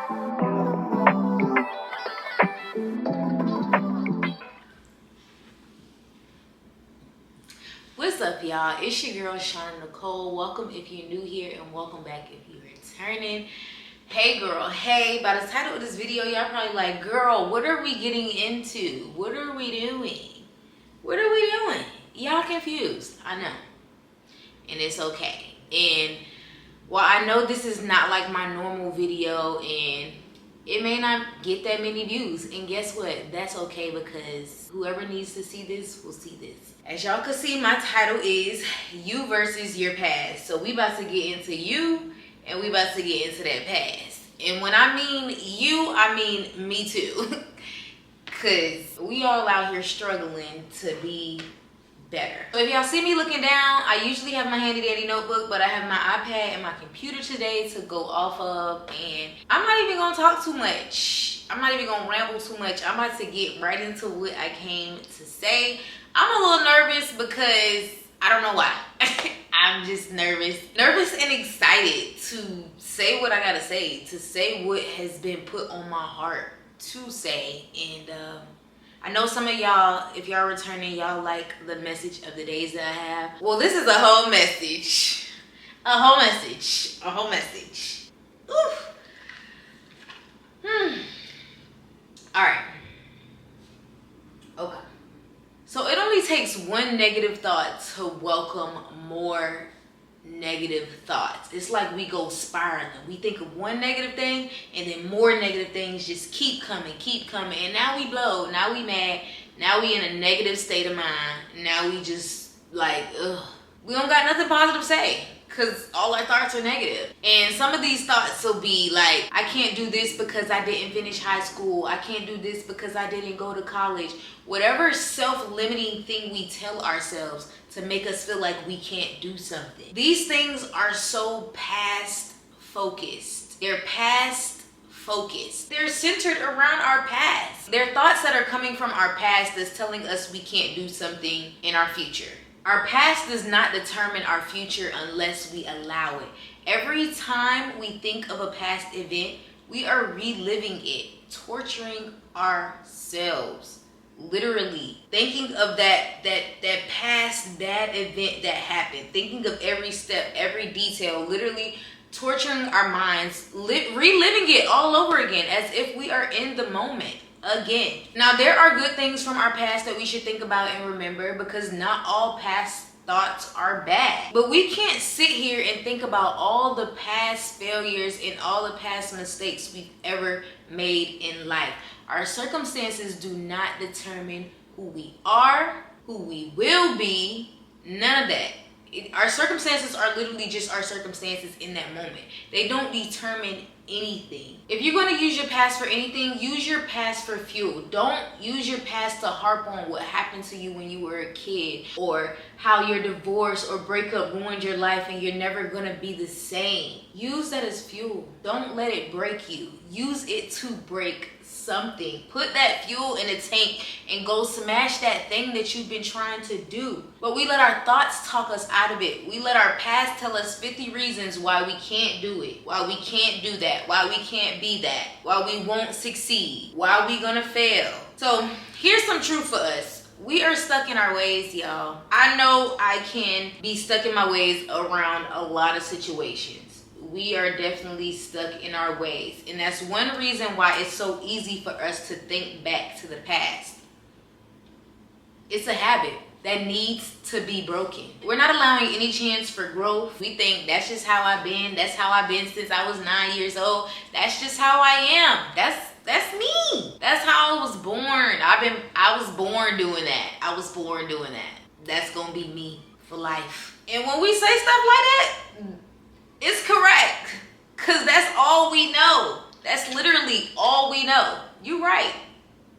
What's up, y'all? It's your girl Shawna, Nicole. Welcome if you're new here, and welcome back if you're returning. Hey girl, hey. By the title of this video, y'all probably like, girl, what are we getting into? What are we doing? What are we doing? Y'all confused, I know. And it's okay. And while I know this is not like my normal video and it may not get that many views, and guess what? That's okay, because whoever needs to see this will see this. As y'all can see, my title is You versus Your Past. So we about to get into you, and we about to get into that past. And when I mean you, I mean me too. Because we all out here struggling to be better. So if y'all see me looking down, I usually have my handy dandy notebook, but I have my iPad and my computer today to go off of, and I'm not even gonna talk too much. I'm not even gonna ramble too much. I'm about to get right into what I came to say. I'm a little nervous because I don't know why. I'm just nervous and excited to say what I gotta say, to say what has been put on my heart to say. And I know some of y'all, if y'all returning, y'all like the message of the days that I have. Well, this is a whole message. A whole message. A whole message. Oof. Alright. Okay. So it only takes one negative thought to welcome more negative thoughts. It's like we go spiraling. We think of one negative thing, and then more negative things just keep coming, and now we blow, now we mad, now we in a negative state of mind, now we just like, ugh. We don't got nothing positive to say, because all our thoughts are negative. And some of these thoughts will be like, I can't do this because I didn't finish high school, I can't do this because I didn't go to college. Whatever self-limiting thing we tell ourselves to make us feel like we can't do something. These things are so past focused. They're past focused. They're centered around our past. They're thoughts that are coming from our past that's telling us we can't do something in our future. Our past does not determine our future unless we allow it. Every time we think of a past event, we are reliving it, torturing ourselves. Literally thinking of that past bad event that happened, thinking of every step, every detail, literally torturing our minds, reliving it all over again as if we are in the moment again. Now, there are good things from our past that we should think about and remember, because not all past thoughts are bad. But we can't sit here and think about all the past failures and all the past mistakes we've ever made in life. Our circumstances do not determine who we are, who we will be, none of that. Our circumstances are literally just our circumstances in that moment. They don't determine anything. If you're going to use your past for anything, use your past for fuel. Don't use your past to harp on what happened to you when you were a kid, or how your divorce or breakup ruined your life and you're never going to be the same. Use that as fuel. Don't let it break you. Use it to break something. Put that fuel in a tank and go smash that thing that you've been trying to do. But we let our thoughts talk us out of it. We let our past tell us 50 reasons why we can't do it, why we can't do that, why we can't be that, why we won't succeed, why we gonna fail. So here's some truth for us. We are stuck in our ways, y'all. I know I can be stuck in my ways around a lot of situations. We are definitely stuck in our ways. And that's one reason why it's so easy for us to think back to the past. It's a habit that needs to be broken. We're not allowing any chance for growth. We think that's just how I've been. That's how I've been since I was 9 years old. That's just how I am. That's me. That's how I was born. I was born doing that. I was born doing that. That's gonna be me for life. And when we say stuff like that, it's correct, because that's all we know. That's literally all we know. You're right.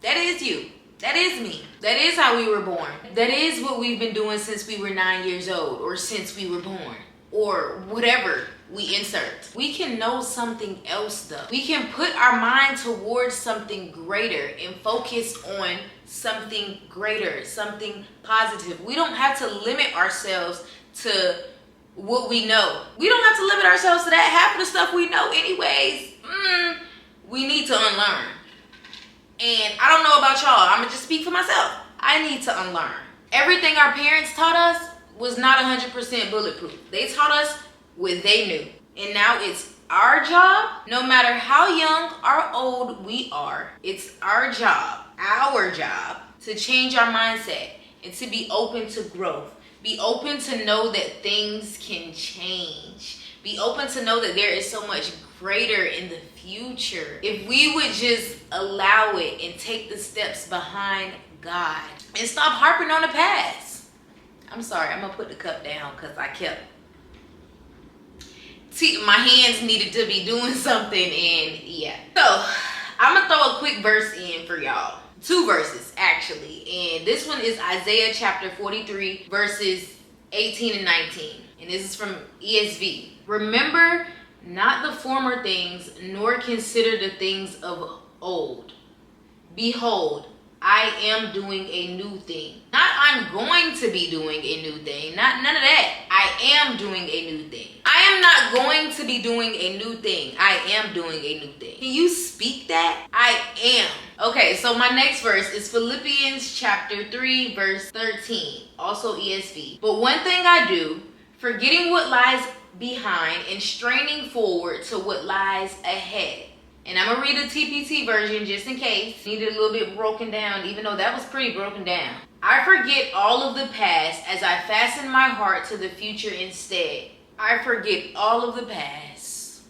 That is you. That is me. That is how we were born. That is what we've been doing since we were 9 years old, or since we were born, or whatever we insert. We can know something else though. We can put our mind towards something greater and focus on something greater, something positive. We don't have to limit ourselves to what we know. We don't have to limit ourselves to that. Half of the stuff we know anyways, need to unlearn. And I don't know about y'all. I'm going to just speak for myself. I need to unlearn. Everything our parents taught us was not 100% bulletproof. They taught us what they knew. And now it's our job, no matter how young or old we are, it's our job to change our mindset and to be open to growth. Be open to know that things can change. Be open to know that there is so much greater in the future. If we would just allow it and take the steps behind God and stop harping on the past. I'm sorry, I'm gonna put the cup down because I kept my hands needed to be doing something, and yeah. So I'm gonna throw a quick verse in for y'all. 2 verses actually, and this one is Isaiah chapter 43 verses 18 and 19, and this is from ESV. Remember not the former things, nor consider the things of old. Behold, I am doing a new thing. Not I'm going to be doing a new thing. None of that. I am doing a new thing. I am not going to be doing a new thing. I am doing a new thing. Can you speak that? I am. Okay, so my next verse is Philippians chapter 3 verse 13. Also ESV. But one thing I do, forgetting what lies behind and straining forward to what lies ahead. And I'm going to read the TPT version just in case. Need it a little bit broken down, even though that was pretty broken down. I forget all of the past as I fasten my heart to the future instead. I forget all of the past.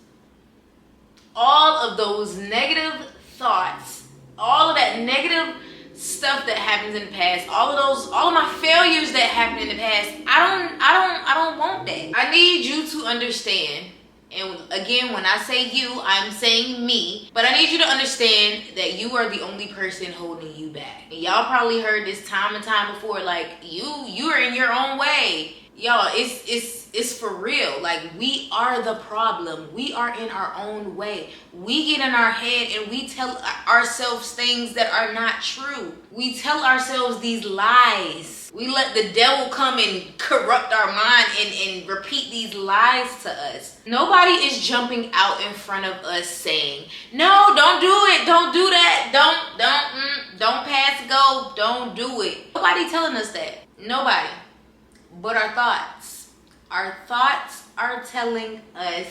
All of those negative thoughts, all of that negative stuff that happens in the past, all of my failures that happened in the past. I don't want that. I need you to understand. And again, when I say you, I'm saying me. But I need you to understand that you are the only person holding you back. And y'all probably heard this time and time before, like, you are in your own way. Y'all, it's for real. Like, we are the problem. We are in our own way. We get in our head and we tell ourselves things that are not true. We tell ourselves these lies. We let the devil come and corrupt our mind and repeat these lies to us. Nobody is jumping out in front of us saying, no, don't do it. Don't do that. Don't pass go. Don't do it. Nobody telling us that. Nobody. But our thoughts. Our thoughts are telling us,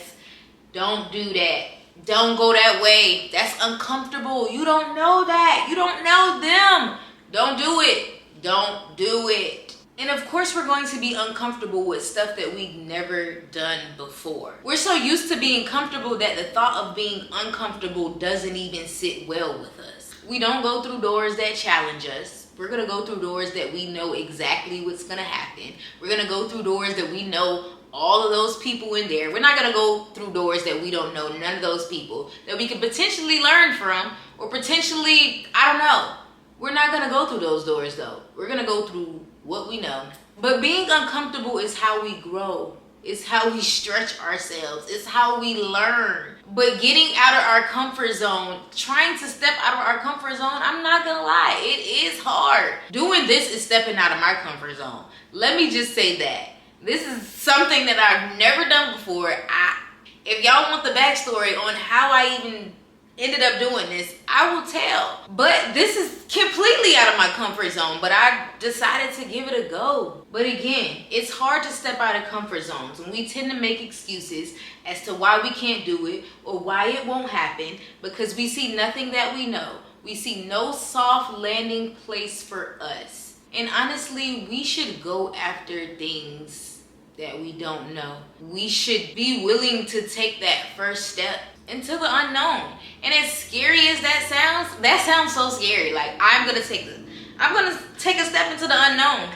don't do that. Don't go that way. That's uncomfortable. You don't know that. You don't know them. Don't do it. Don't do it. And of course, we're going to be uncomfortable with stuff that we've never done before. We're so used to being comfortable that the thought of being uncomfortable doesn't even sit well with us. We don't go through doors that challenge us. We're going to go through doors that we know exactly what's going to happen. We're going to go through doors that we know all of those people in there. We're not going to go through doors that we don't know none of those people that we could potentially learn from, or potentially, I don't know. We're not going to go through those doors though. We're going to go through what we know. But being uncomfortable is how we grow. It's how we stretch ourselves. It's how we learn. But getting out of our comfort zone, trying to step out of our comfort zone, I'm not going to lie, it is hard. Doing this is stepping out of my comfort zone. Let me just say that. This is something that I've never done before. If y'all want the backstory on how I even ended up doing this, I will tell. But this is completely out of my comfort zone, but I decided to give it a go. But again, it's hard to step out of comfort zones, and we tend to make excuses as to why we can't do it or why it won't happen, because we see nothing that we know. We see no soft landing place for us. And honestly, we should go after things that we don't know. We should be willing to take that first step into the unknown. And as scary as that sounds so scary. Like, I'm gonna take a step into the unknown.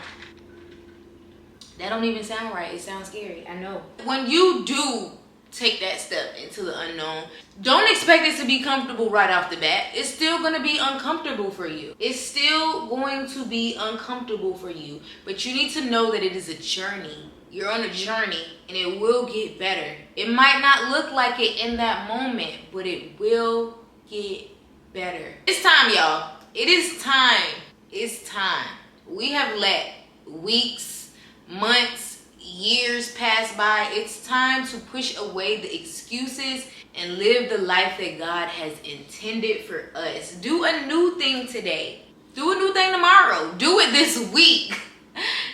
That don't even sound right. It sounds scary. I know. When you do take that step into the unknown, don't expect it to be comfortable right off the bat. It's still gonna be uncomfortable for you. It's still going to be uncomfortable for you. But you need to know that it is a journey. You're on a journey, and it will get better. It might not look like it in that moment, but it will get better. It's time, y'all. It is time. It's time. We have let weeks, months, years pass by. It's time to push away the excuses and live the life that God has intended for us. Do a new thing today. Do a new thing tomorrow. Do it this week.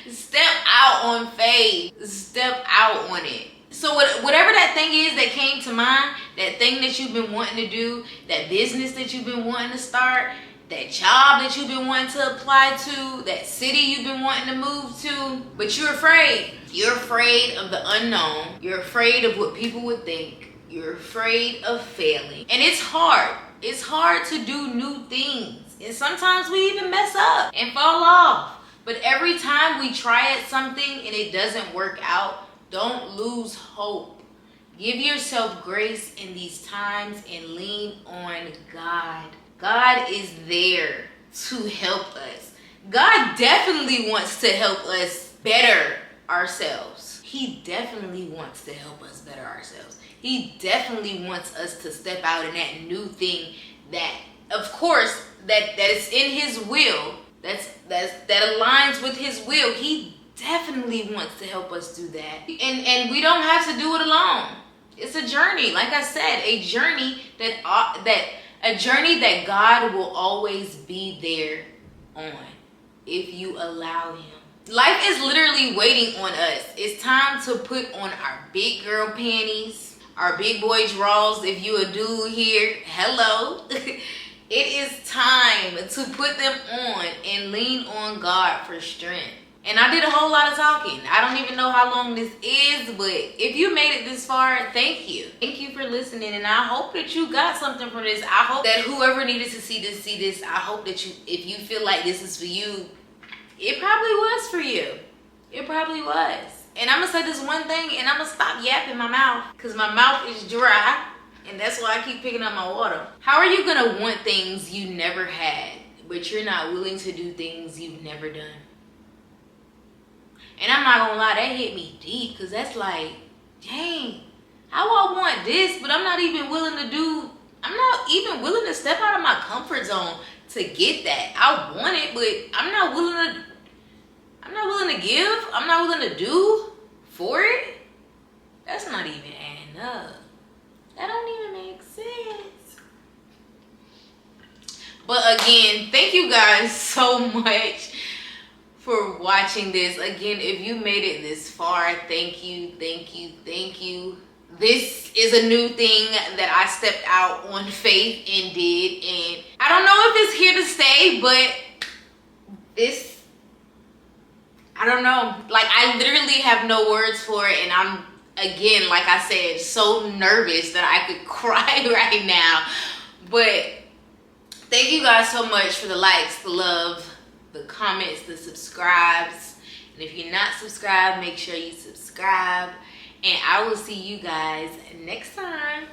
Step out on faith. Step out on it. So whatever that thing is that came to mind, that thing that you've been wanting to do, that business that you've been wanting to start, that job that you've been wanting to apply to, that city you've been wanting to move to, but you're afraid. You're afraid of the unknown. You're afraid of what people would think. You're afraid of failing. And it's hard. It's hard to do new things. And sometimes we even mess up and fall off. But every time we try at something and it doesn't work out, don't lose hope. Give yourself grace in these times and lean on God. God is there to help us. God definitely wants to help us better ourselves. He definitely wants to help us better ourselves. He definitely wants us to step out in that new thing that, of course, that is in His will, that aligns with His will. He definitely wants to help us do that. And we don't have to do it alone. It's a journey. Like I said, a journey that God will always be there on if you allow Him. Life is literally waiting on us. It's time to put on our big girl panties, our big boy drawers. If you a dude here, hello. It is time to put them on and lean on God for strength. And I did a whole lot of talking. I don't even know how long this is, but if you made it this far, thank you. Thank you for listening, and I hope that you got something from this. I hope that whoever needed to see this. I hope that if you feel like this is for you, it probably was for you. It probably was. And I'm going to say this one thing, and I'm going to stop yapping my mouth, because my mouth is dry, and that's why I keep picking up my water. How are you going to want things you never had, but you're not willing to do things you've never done? And I'm not gonna lie, that hit me deep, because that's like, dang, how I want this, but I'm not even willing to step out of my comfort zone to get that. I want it, but I'm not willing to give, I'm not willing to do for it. That's not even adding up. That don't even make sense. But again, thank you guys so much for watching this. Again, if you made it this far, thank you. This is a new thing that I stepped out on faith and did, and I don't know if it's here to stay, but I don't know. Like, I literally have no words for it, and I'm, again, like I said, so nervous that I could cry right now. But thank you guys so much for the likes, the love, the comments, the subscribes. And if you're not subscribed, make sure you subscribe. And I will see you guys next time.